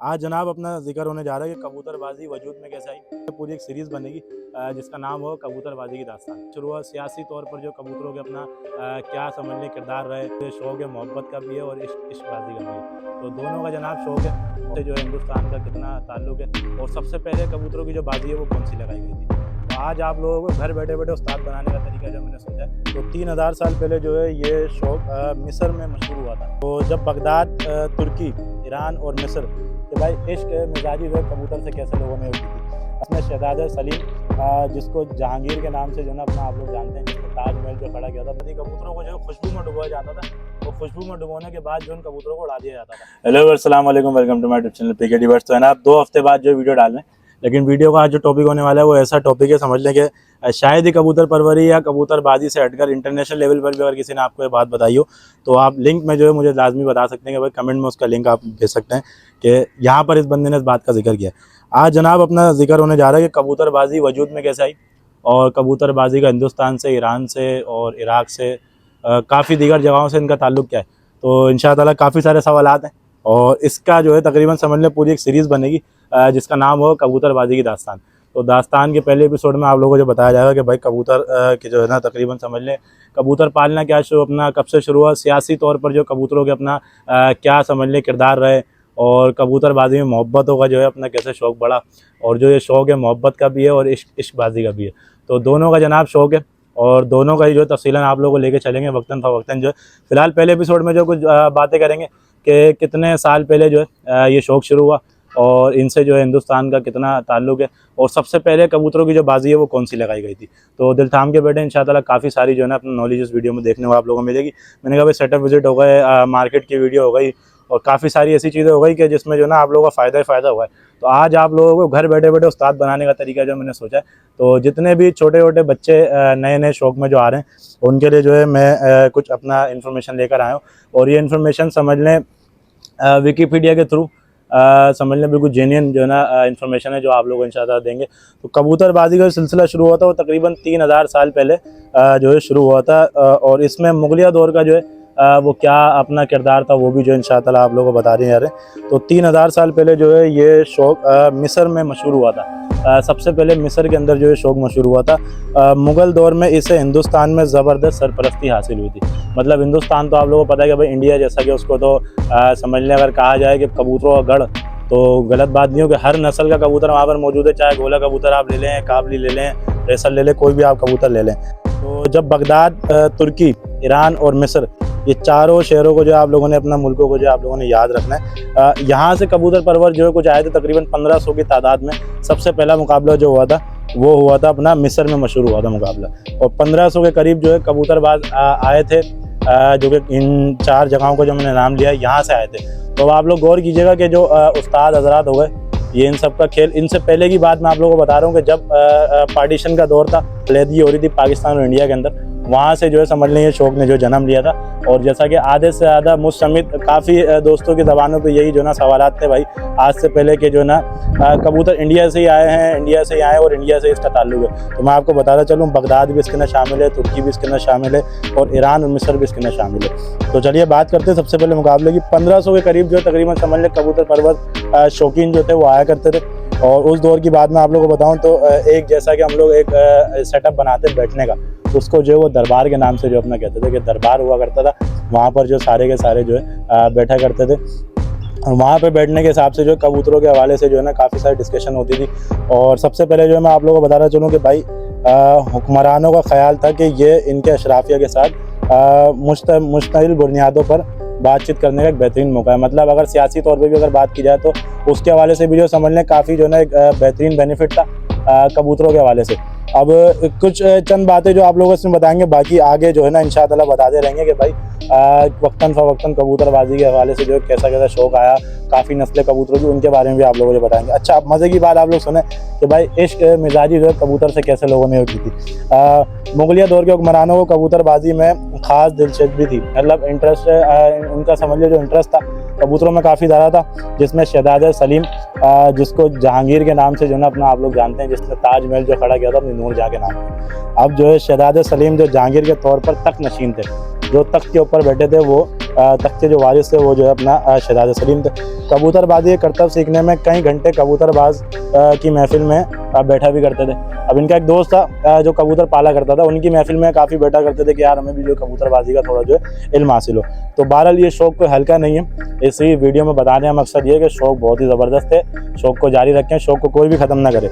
आज जनाब अपना जिक्र होने जा रहा है कि कबूतरबाजी वजूद में कैसे आई। पूरी एक सीरीज़ बनेगी जिसका नाम हो कबूतरबाजी की दास्तान। शुरुआत सियासी तौर पर जो कबूतरों के अपना क्या समझ लें किरदार रहे, तो शौक़ है मोहब्बत का भी है और इश्कबाजी का भी है। तो दोनों का जनाब शौक़ है, उससे जो हिंदुस्तान का कितना ताल्लुक़ है और सबसे पहले कबूतरों की जो बाजी है वो कौन सी लगाई गई थी। तो आज आप लोगों को घर बैठे बैठे उस्ताद बनाने का तरीका जो मैंने सोचा है, तो 3000 साल पहले जो है ये शौक़ मिस्र में मशहूर हुआ था। तो जब बगदाद, तुर्की, ईरान और मिस्र कि भाई इश्क मिजाजी जो कबूतर से कैसे लोगों ने की थी। उसमें शहजादा सलीम जिसको जहांगीर के नाम से जो है ना अपना आप लोग जानते हैं, जिसको ताजमहल जो खड़ा किया था, कबूतरों को जो खुशबू में डुबोया जाता था, तो खुशबू में डुबोने के बाद जो उन कबूतरों को उड़ा दिया जाता था। हेलो अस्सलाम वालेकुम, welcome to my YouTube channel PK birds. तो है ना, आप 2 हफ्ते बाद जो वीडियो डाल रहे हैं, लेकिन वीडियो का आज जो टॉपिक होने वाला है वो ऐसा टॉपिक है, समझ लें कि शायद ही कबूतर परवरी या कबूतरबाजी से हटकर इंटरनेशनल लेवल पर भी अगर किसी ने आपको ये बात बताई हो, तो आप लिंक में जो है मुझे लाजमी बता सकते हैं कि भाई कमेंट में उसका लिंक आप भेज सकते हैं कि यहाँ पर इस बंदे ने इस बात का जिक्र किया। आज जनाब अपना जिक्र होने जा रहा है कि कबूतरबाजी वजूद में कैसे आई और कबूतरबाजी का हिंदुस्तान से, ईरान से और इराक से काफ़ी दीगर जगहों से इनका ताल्लुक़ क्या है। तो इंशाअल्लाह ताला काफ़ी सारे सवालात हैं और इसका जो है तकरीबन समझ लें पूरी एक सीरीज़ बनेगी जिसका नाम हो कबूतरबाजी की दास्तान। तो दास्तान के पहले एपिसोड में आप लोगों को जो बताया जाएगा कि भाई कबूतर की जो है ना तकरीबन समझ लें कबूतर पालना क्या अपना कब से शुरू हुआ, सियासी तौर पर जो कबूतरों के अपना क्या समझ लें किरदार रहे और कबूतरबाजी में मोहब्बतों का जो है अपना कैसे शौक़ बढ़ा, और जो ये शौक़ है मोहब्बत का भी है और इश्कबाजी का भी है। तो दोनों का जनाब शौक़ है और दोनों का ही जो है तफसीलन आप लोगों को लेके चलेंगे वक्तन फ़वक्तन। जो है फ़िलहाल पहले एपिसोड में जो कुछ बातें करेंगे कि कितने साल पहले जो है ये शौक़ शुरू हुआ और इनसे जो है हिंदुस्तान का कितना ताल्लुक़ है और सबसे पहले कबूतरों की जो बाजी है वो कौन सी लगाई गई थी। तो दिल थाम के बैठे, इंशाअल्लाह काफ़ी सारी जो है ना अपना नॉलेज इस वीडियो में देखने को आप लोगों को मिलेगी। मैंने कहा भाई सेटअप विजिट हो गए, मार्केट की वीडियो हो गई और काफ़ी सारी ऐसी चीज़ें हो गई कि जिसमें जो ना आप लोगों का फ़ायदा ही फ़ायदा हुआ है। तो आज आप लोगों को घर बैठे बैठे उस्ताद बनाने का तरीका जो मैंने सोचा है, तो जितने भी छोटे छोटे बच्चे नए नए शौक़ में जो आ रहे हैं उनके लिए जो है मैं कुछ अपना इन्फॉर्मेशन लेकर आया हूँ। और ये इन्फॉर्मेशन समझ लें विकीपीडिया के थ्रू समझ लें बिल्कुल जेन्युइन जो है ना इन्फॉर्मेशन है जो आप लोग इंशाअल्लाह देंगे। तो कबूतरबाजी का सिलसिला शुरू हुआ था वो तकरीबन 3000 साल पहले जो है शुरू हुआ था और इसमें मुगलिया दौर का जो है वो क्या अपना किरदार था वो भी जो इंशाअल्लाह आप लोगों को बता रहे हैं। तो 3000 साल पहले जो है ये शौक़ मिस्र में मशहूर हुआ था। सबसे पहले मिस्र के अंदर जो है शौक़ मशहूर हुआ था। मुग़ल दौर में इसे हिंदुस्तान में ज़बरदस्त सरपरस्ती हासिल हुई थी। मतलब हिंदुस्तान तो आप लोगों को पता है कि भाई इंडिया जैसा कि उसको तो समझ लें अगर कहा जाए कि कबूतरों का गढ़, तो गलत बात नहीं हो कि हर नस्ल का कबूतर वहाँ पर मौजूद है। चाहे गोला कबूतर आप ले लें, काबली ले लें, रेसर ले लें, कोई भी आप कबूतर ले लें। तो जब बगदाद, तुर्की, ईरान और मिस्र ये चारों शहरों को जो आप लोगों ने अपना मुल्कों को जो आप लोगों ने याद रखना है, यहाँ से कबूतर परवर जो है कुछ आए थे तकरीबन 1500 की तादाद में। सबसे पहला मुकाबला जो हुआ था वो हुआ था अपना मिस्र में मशहूर हुआ था मुकाबला और 1500 के करीब जो है कबूतरबाज आए थे जो कि इन 4 जगहों को जो मैंने नाम लिया यहाँ से आए थे। तो आप लोग गौर कीजिएगा कि जो उस्ताद हजरात हो गए ये इन सब का खेल, इनसे पहले की बात मैं आप लोगों को बता रहा हूँ कि जब पार्टीशन का दौर था, कलीदी हो रही थी पाकिस्तान और इंडिया के अंदर, वहाँ से जो है समझ लें ये शौक़ ने जो जन्म लिया था। और जैसा कि आधे से ज़्यादा मुझ समेत काफ़ी दोस्तों की ज़बानों पे यही जो ना सवालात थे भाई आज से पहले के जो ना कबूतर इंडिया से ही आए हैं, इंडिया से ही आए और इंडिया से इसका ताल्लुक़ है। तो मैं आपको बताता चलूँ बगदाद भी इसके अंदर शामिल है, तुर्की भी इसके अंदर शामिल है और ईरान और मिस्र भी इसके अंदर शामिल है। तो चलिए बात करते हैं सबसे पहले मुकाबले की। 1500 के करीब जो तकरीबन समझ लें कबूतर परवर शौकीन जो थे वो आया करते थे। और उस दौर की बात मैं आप लोगों को बताऊं तो एक जैसा कि हम लोग एक सेटअप बनाते बैठने का, उसको जो है वो दरबार के नाम से जो अपना कहते थे कि दरबार हुआ करता था। वहाँ पर जो सारे के सारे जो है बैठा करते थे और वहाँ पे बैठने के हिसाब से जो कबूतरों के हवाले से जो है ना काफ़ी सारी डिस्कशन होती थी। और सबसे पहले जो है मैं आप लोगों को बताना चलूँ कि भाई हुक्मरानों का ख्याल था कि ये इनके अशराफिया के साथ मुश्तमिल बुनियादों पर बातचीत करने का एक बेहतरीन मौका है। मतलब अगर सियासी तौर पे भी अगर बात की जाए तो उसके हवाले से भी जो समझ लें काफ़ी जो है ना एक बेहतरीन बेनिफिट था कबूतरों के हवाले से। अब कुछ चंद बातें जो आप लोगों इसमें बताएंगे, बाकी आगे जो है ना इंशाअल्लाह बताते रहेंगे कि भाई वक्तन फ़वक्तन कबूतरबाजी के हवाले से जो कैसा कैसा शौक़ आया, काफ़ी नस्लें कबूतरों की, उनके बारे में भी आप लोगों को बताएंगे। अच्छा, अब मज़े की बात आप लोग सुने कि भाई इश्क मिजाजी जो है कबूतर से कैसे लोगों ने की थी। मुगलिया दौर के हुक्मरानों को कबूतरबाजी में ख़ास दिलचस्पी थी। मतलब इंटरेस्ट उनका समझ लीजिए जो इंटरेस्ट था कबूतरों में काफ़ी ज़्यादा था, जिसमें शहजादा सलीम जिसको जहांगीर के नाम से जो ना अपना आप लोग जानते हैं, जिसने ताजमहल जो खड़ा किया था अपनी नूरजहाँ के नाम पर। अब जो है शहजादा सलीम जो जहांगीर के तौर पर तख्त नशीन थे, जो तख्त के ऊपर बैठे थे वो तख्त के जो वारिस थे वो जो है अपना शहजादा सलीम थे। कबूतरबाजी के करतब सीखने में कई घंटे कबूतरबाज की महफिल में बैठा भी करते थे। अब इनका एक दोस्त था जो कबूतर पाला करता था, उनकी महफिल में काफ़ी बैठा करते थे कि यार हमें भी जो कबूतरबाजी का थोड़ा जो है इल्म हासिल हो। तो बहरहाल ये शौक़ कोई हल्का नहीं है। इसी वीडियो में बताने का मकसद ये है कि शौक़ बहुत ही ज़बरदस्त है, शौक़ को जारी रखें, शौक़ को कोई भी ख़त्म ना करे।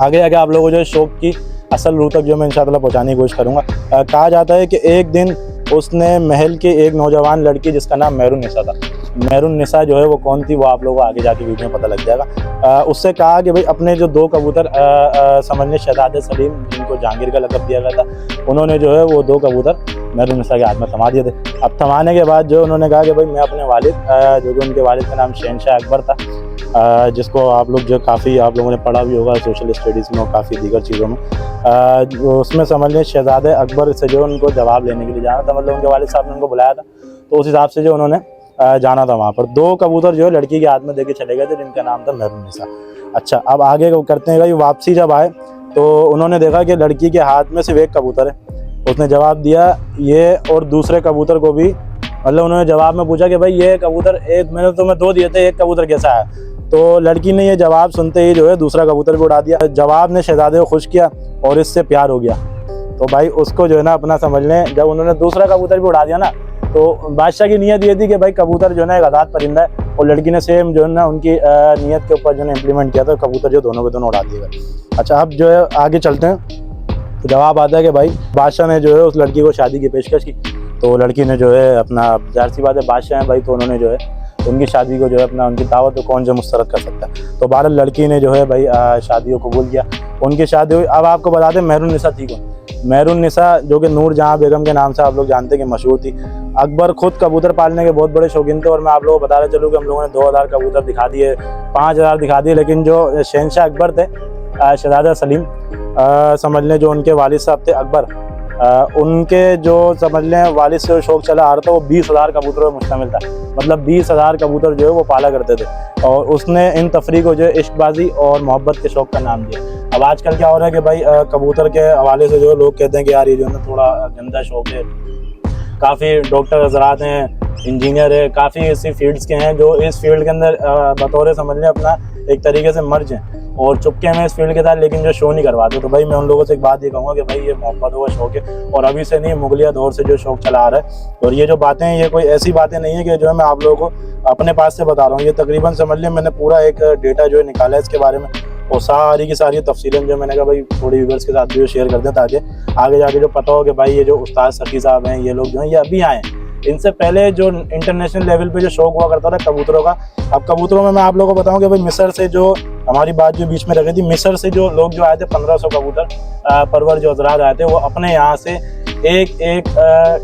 आगे आगे आप लोगों को जो है शौक़ की असल रूह तक जो मैं इंशाअल्लाह पहुँचाने की कोशिश करूँगा। कहा जाता है कि एक दिन उसने महल की एक नौजवान लड़की जिसका नाम मेहरुन्निसा था, मेहरुन्निसा जो है वो कौन थी वो आप लोगों को आगे जाके वीडियो में पता लग जाएगा। उससे कहा कि भाई अपने जो 2 कबूतर समझ लें शहजादे सलीम जिनको जहांगीर का लक़ब दिया गया था, उन्होंने जो है वो 2 कबूतर मेहरुन्निसा के हाथ में थमा दिए थे। अब थमाने के बाद जो उन्होंने कहा कि भाई मैं अपने वालिद जो कि उनके वालिद का नाम शहनशाह अकबर था, जिसको आप लोग जो काफ़ी आप लोगों ने पढ़ा भी होगा सोशल स्टडीज़ में और काफ़ी दीगर चीज़ों में, उसमें समझ लें शहजादे अकबर से जो उनको जवाब लेने के लिए जाना था, मतलब उनके वालिद साहब ने उनको बुलाया था, तो उस हिसाब से जो उन्होंने जाना था वहाँ पर। 2 कबूतर जो है लड़की के हाथ में देके चले गए थे जिनका नाम था मेहरुन्निसा। अच्छा, अब आगे करते हैं भाई, वापसी जब आए तो उन्होंने देखा कि लड़की के हाथ में सिर्फ 1 कबूतर है। उसने जवाब दिया ये, और दूसरे कबूतर को भी, मतलब उन्होंने जवाब में पूछा कि भाई ये कबूतर, एक मैंने तुम्हें 2 दिए थे, 1 कबूतर कैसा है? तो लड़की ने ये जवाब सुनते ही जो है दूसरा कबूतर भी उड़ा दिया। जवाब ने शहजादे को खुश किया और इससे प्यार हो गया। तो भाई उसको जो है ना अपना समझ लें, जब उन्होंने दूसरा कबूतर भी उड़ा दिया ना, तो बादशाह की नीयत ये थी कि भाई कबूतर जो है ना एक आज़ाद परिंदा है, और लड़की ने सेम जो है ना उनकी नीयत के ऊपर जो है इम्प्लीमेंट किया था, कबूतर जो दोनों के दोनों उड़ा दिए गए। अच्छा, अब जो है आगे चलते हैं तो जवाब आता है कि भाई बादशाह ने जो है उस लड़की को शादी की पेशकश की। तो लड़की ने जो है अपना, ज़ाहिर सी बात है बादशाह हैं भाई, तो उन्होंने जो है उनकी शादी को जो है अपना, उनकी दावत तो कौन जो मुस्तरद कर सकता है। तो बहरहाल लड़की ने जो है भाई शादी को कबूल किया, उनकी शादी हुई। अब आपको बता दें मेहरुन्निसा थी कौन? मेहरुन्निसा जो कि नूरजहाँ बेगम के नाम से आप लोग जानते हैं कि मशहूर थी। अकबर खुद कबूतर पालने के बहुत बड़े शौकीन थे, और मैं आप लोगों को बताना चलूँ कि हम लोगों ने 2000 कबूतर दिखा दिए, 5000 दिखा दिए, लेकिन जो शहनशाह अकबर थे, शहजादा सलीम समझ लें, जो उनके वालिद साहब थे अकबर, उनके जो समझ लें वालिद से शौक़ चला आ रहा था वो 20,000 कबूतरों पर मुश्तमिल था। मतलब 20,000 कबूतर जो है वो पाला करते थे, और उसने इन तफरी को जो है इश्कबाजी और मोहब्बत के शौक़ का नाम दिया। अब आजकल क्या हो रहा है कि भाई कबूतर के हवाले से जो लोग कहते हैं कि यार ये जो है ना थोड़ा गंदा शौक़ है। काफ़ी डॉक्टर हज़रात हैं, इंजीनियर है, काफ़ी ऐसी फील्ड्स के हैं जो इस फील्ड के अंदर बतौर समझ लें अपना एक तरीके से मर्ज हैं और चुपके में इस फील्ड के साथ, लेकिन जो शो नहीं करवाते। तो भाई मैं उन लोगों से एक बात ये कहूँगा कि भाई ये मोहब्बत का शौक़ है, और अभी से नहीं, मुगलिया दौर से जो शौक़ चला आ रहा है। और ये जो बातें हैं ये कोई ऐसी बातें नहीं है कि जो है मैं आप लोगों को अपने पास से बता रहा हूँ। ये तकरीबन समझ लें मैंने पूरा एक डेटा जो है निकाला है इसके बारे में, और सारी की सारी तफसीलें जो मैंने कहा भाई थोड़ी व्यूअर्स के साथ भी शेयर कर दें, ताकि आगे जाके जो पता हो कि भाई ये जो उस्ताद सखी साहब हैं, ये लोग जो हैं ये अभी आए हैं। इनसे पहले जो इंटरनेशनल लेवल पे जो शौक़ हुआ करता था कबूतरों का, अब कबूतरों में मैं आप लोगों को बताऊं कि भाई मिस्र से जो हमारी बात जो बीच में रखी थी, मिस्र से जो लोग जो आए थे 1500 कबूतर परवर जो हजरात आए थे, वो अपने यहाँ से एक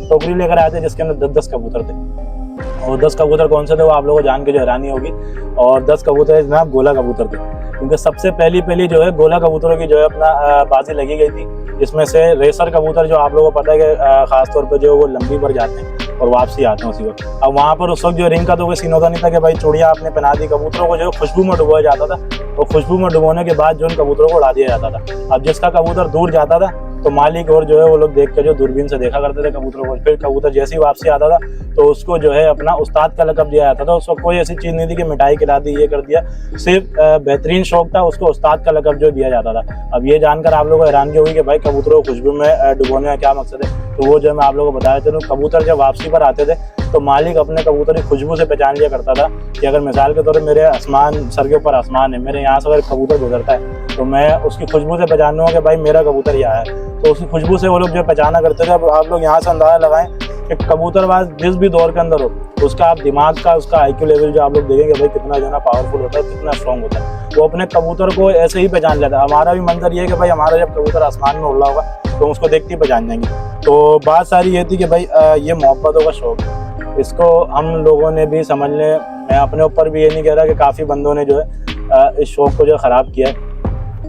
टोकरी लेकर आए थे जिसके अंदर 10-10 कबूतर थे। और 10 कबूतर कौन से थे वो आप लोगों को जान के जो हैरानी होगी। और 10 कबूतर जनाब गोला कबूतर थे, क्योंकि सबसे पहली जो है गोला कबूतरों की जो है अपना बाजी लगी गई थी, जिसमें से रेसर कबूतर जो आप लोगों को पता है कि खासतौर पर जो वो लंबी पर जाते हैं और वापसी आते हैं उसी वक्त। अब वहाँ पर उस वक्त जो रिंग का तो कोई सीन होता नहीं था कि भाई चूड़ियाँ आपने पहना दी, कबूतरों को जो खुशबू में डुबोया जाता था, और खुशबू में डुबोने के बाद जो उन कबूतरों को उड़ा दिया जाता था। अब जिसका कबूतर दूर जाता था तो मालिक और जो है वो लोग देख कर जो दूरबीन से देखा करते थे कबूतरों को। फिर कबूतर जैसी वापसी आता था तो उसको जो है अपना उस्ताद का लक़ब दिया जाता था। उस वक्त कोई ऐसी चीज़ नहीं थी कि मिठाई खिला दी, ये कर दिया, सिर्फ बेहतरीन शौक़ था, उसको उस्ताद का लक़ब जो दिया जाता था। अब ये जानकर आप लोगों को हैरानगी हुई कि भाई कबूतरों को खुशबू में डुबोने का क्या मकसद है, तो वो जो है मैं आप लोगों को बताया चलूँ, कबूतर जब वापसी पर आते थे तो मालिक अपने कबूतर की खुशबू से पहचान लिया करता था कि अगर मिसाल के तौर पर मेरे आसमान, सर के ऊपर आसमान है, मेरे यहाँ से अगर कबूतर गुजरता है तो मैं उसकी खुशबू से पहचानूँगा कि भाई मेरा कबूतर यहाँ है। तो उसकी खुशबू से वो लोग जो पहचाना करते थे। अब आप लोग यहाँ से अंदाज़ा लगाएं कि कबूतरबाज जिस भी दौर के अंदर हो, उसका आप दिमाग का, उसका IQ लेवल जो आप लोग देखेंगे भाई कितना जो है ना पावरफुल होता है, कितना स्ट्रॉन्ग होता है। वो अपने कबूतर को ऐसे ही पहचान लेता है। हमारा भी मंजर ये है कि भाई हमारा जब कबूतर आसमान में उड़ रहा होगा तो उसको देखते ही पहचान जाएंगे। तो बात सारी ये थी कि भाई ये मोहब्बतों का शौक़ है, इसको हम लोगों ने भी समझ लें, मैं अपने ऊपर भी ये नहीं कह रहा कि काफ़ी बंदों ने जो है इस शौक़ को जो ख़राब किया है।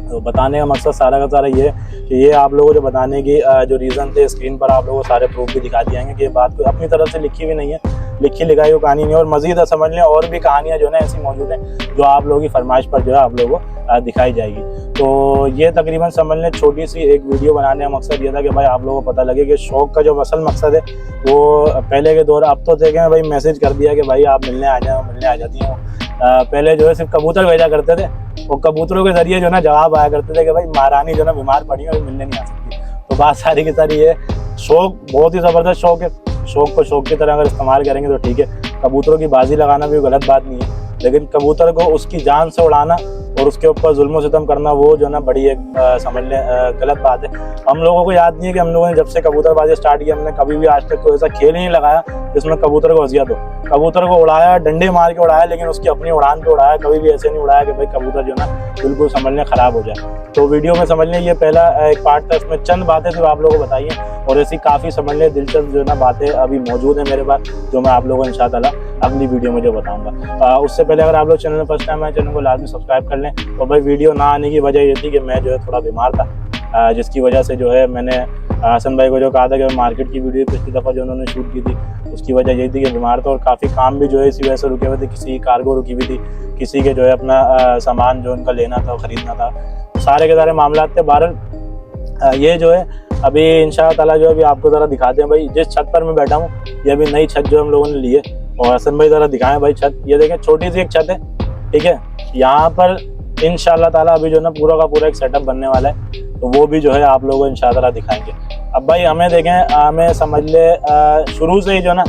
तो बताने का मकसद सारा का सारा ये है कि ये आप लोगों को जो बताने की जो रीज़न थे स्क्रीन पर आप लोगों को सारे प्रूफ भी दिखा दिए हैं कि ये बात कोई अपनी तरफ से लिखी हुई नहीं है, लिखी लिखाई वो कहानी नहीं है। और मज़ीद समझ लें और भी कहानियाँ जो है ना ऐसी मौजूद हैं जो आप लोगों की फरमाइश पर जो है आप लोगों को दिखाई जाएगी। तो ये तकरीबन समझ लें छोटी सी एक वीडियो बनाने का मकसद ये था कि भाई आप लोगों को पता लगे कि शौक़ का जो असल मकसद है वो पहले के दौर, अब तो देखें भाई मैसेज कर दिया कि भाई आप मिलने आ जाओ, मिलने आ जाती हैं। पहले जो है सिर्फ कबूतर भेजा करते थे, वो कबूतरों के जरिए जो ना जवाब आया करते थे कि भाई महारानी जो ना बीमार पड़ी है और मिलने नहीं आ सकती। तो बात सारी की सारी ये, शौक़ बहुत ही ज़बरदस्त शौक़ है। शौक़ को शौक़ की तरह अगर इस्तेमाल करेंगे तो ठीक है। कबूतरों की बाजी लगाना भी गलत बात नहीं है, लेकिन कबूतर को उसकी जान से उड़ाना और उसके ऊपर जुल्म सितम करना वो जो ना बड़ी एक समझ लें गलत बात है। हम लोगों को याद नहीं है कि हम लोगों ने जब से कबूतरबाजी स्टार्ट की हमने कभी भी आज तक कोई ऐसा खेल ही नहीं लगाया जिसमें कबूतर को अजियत हो। कबूतर को उड़ाया, डंडे मार के उड़ाया, लेकिन उसकी अपनी उड़ान पे उड़ाया। कभी भी ऐसे नहीं उड़ाया कि भाई कबूतर जो ना बिल्कुल समझ लें ख़राब हो जाए। तो वीडियो में समझ लें ये पहला एक पार्ट था, इसमें चंद बातें जो आप लोगों को बताई हैं और ऐसी काफ़ी समझ लें दिलचस्प जो ना बातें अभी मौजूद हैं मेरे पास, जो मैं आप लोगों को इंशाअल्लाह अगली वीडियो में जो बताऊंगा। उससे पहले अगर आप लोग चैनल में फर्स्ट टाइम आए, चैनल को लाजमी सब्सक्राइब कर लें। और भाई वीडियो ना आने की वजह ये थी कि मैं जो है थोड़ा बीमार था, जिसकी वजह से जो है मैंने हसन भाई को जो कहा था कि मार्केट की वीडियो पिछली दफ़ा जो उन्होंने शूट की थी उसकी वजह यही थी कि बीमार था और काफ़ी काम भी जो है इसी वजह से रुके हुए थे। किसी की कार्गो रुकी हुई थी, किसी के जो है अपना सामान जो उनका लेना था ख़रीदना था, सारे के सारे मामला थे। बहरहाल ये जो है अभी इंशाअल्लाह ताला जो अभी आपको ज़रा दिखाते हैं भाई जिस छत पर मैं बैठा हूँ। ये अभी नई छत जो हम लोगों ने ली है और हसन भाई ज़रा दिखाएं भाई छत। ये देखें छोटी सी एक छत है, ठीक है। यहाँ पर इंशाअल्लाह ताला अभी जो ना पूरा का पूरा एक सेटअप बनने वाला है, तो वो भी जो है आप लोगों को इंशाअल्लाह ताला दिखाएंगे। अब भाई हमें देखें, हमें समझ ले शुरू से ही जो ना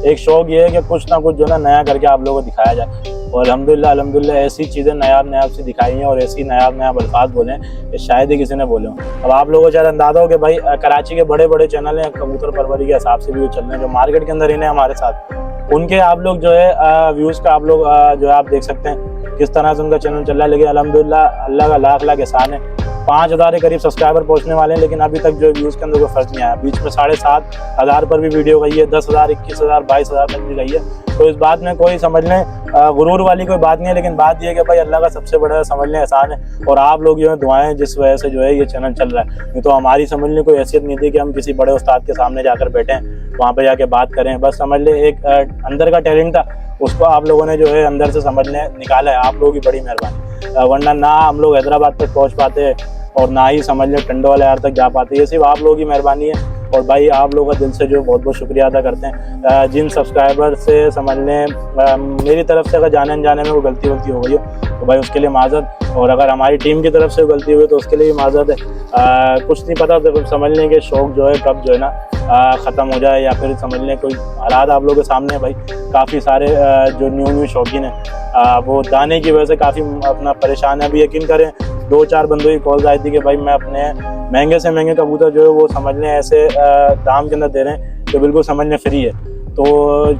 एक शौक़ ये है कि कुछ ना कुछ जो ना नया करके आप लोगों को दिखाया जाए। और अल्हम्दुलिल्लाह ऐसी चीज़ें नायाब से दिखाई हैं और ऐसी नायाब अल्फाज बोले हैं कि शायद ही किसी ने बोले हों। अब आप लोगों को शायद अंदाज़ा हो कि भाई कराची के बड़े बड़े चैनल हैं कबूतर परवरी के हिसाब से भी वो चल रहे हैं, जो मार्केट के अंदर ही हैं हमारे साथ। उनके आप लोग जो है व्यूज़ का आप लोग जो है आप देख सकते हैं किस तरह से उनका चैनल चल रहा है। लेकिन अल्हम्दुलिल्लाह अल्लाह का लाख लाख एहसान है, 5000 के करीब सब्सक्राइबर पहुंचने वाले हैं, लेकिन अभी तक जो व्यूज़ के अंदर कोई फर्क नहीं आया। बीच में 7500 पर भी वीडियो गई है, 10,000, 21,000, 22,000 तक भी गई है। तो इस बात में कोई समझ लें गुरूर वाली कोई बात नहीं है, लेकिन बात यह है कि भाई अल्लाह का सबसे बड़ा समझ लें एहसान है और आप लोग जो है दुआएं जिस वजह से जो है ये चैनल चल रहा है। नहीं तो हमारी समझ लें कोई हैसियत नहीं थी कि हम किसी बड़े उस्ताद के सामने जाकर बैठें, वहाँ पर जाके बात करें। बस समझ लें एक अंदर का टैलेंट था, उसको आप लोगों ने जो है अंदर से समझ लें निकाला है। आप लोगों की बड़ी मेहरबानी, वरना ना हम लोग हैदराबाद तक पहुँच पाते और ना ही समझ लें टंडो वाले यार तक जा पाते। ये सिर्फ आप लोगों की मेहरबानी है और भाई आप लोगों का दिल से जो बहुत बहुत शुक्रिया अदा करते हैं। जिन सब्सक्राइबर से समझ लें मेरी तरफ से अगर जाने अनजाने में वो गलती हो गई हो तो भाई उसके लिए माज़रत, और अगर हमारी टीम की तरफ से गलती हुई तो उसके लिए भी माज़रत है। कुछ नहीं पता तो समझ लें कि शौक़ जो है कब जो है ना ख़त्म हो जाए, या फिर समझ लें कोई हालात आप लोगों के सामने है। भाई काफ़ी सारे जो न्यू शौकीन हैं वो दाने की वजह से काफ़ी अपना परेशान है। अभी यकीन करें 2-4 बंदों की कॉल्स आई थी कि भाई मैं अपने महंगे से महंगे कबूतर जो है वो समझ लें ऐसे दाम के अंदर दे रहे हैं तो बिल्कुल समझ लें फ्री है। तो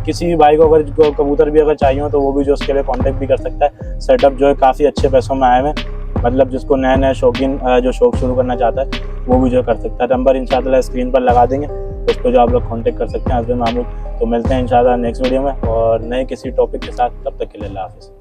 किसी भी भाई को अगर कबूतर भी अगर चाहिए हो तो वो भी जो उसके लिए कांटेक्ट भी कर सकता है। सेटअप जो है काफ़ी अच्छे पैसों में आए हुए हैं, मतलब जिसको नए शौकीन जो शौक़ शुरू करना चाहता है वो भी जो कर सकता है। नंबर इंशाअल्लाह स्क्रीन पर लगा देंगे, उस पर जो आप लोग कांटेक्ट कर सकते हैं हस्बैंड महमूद। तो मिलते हैं इंशाअल्लाह नेक्स्ट वीडियो में और नए किसी टॉपिक के साथ, तब तक के लिए अल्लाह हाफ़िज़।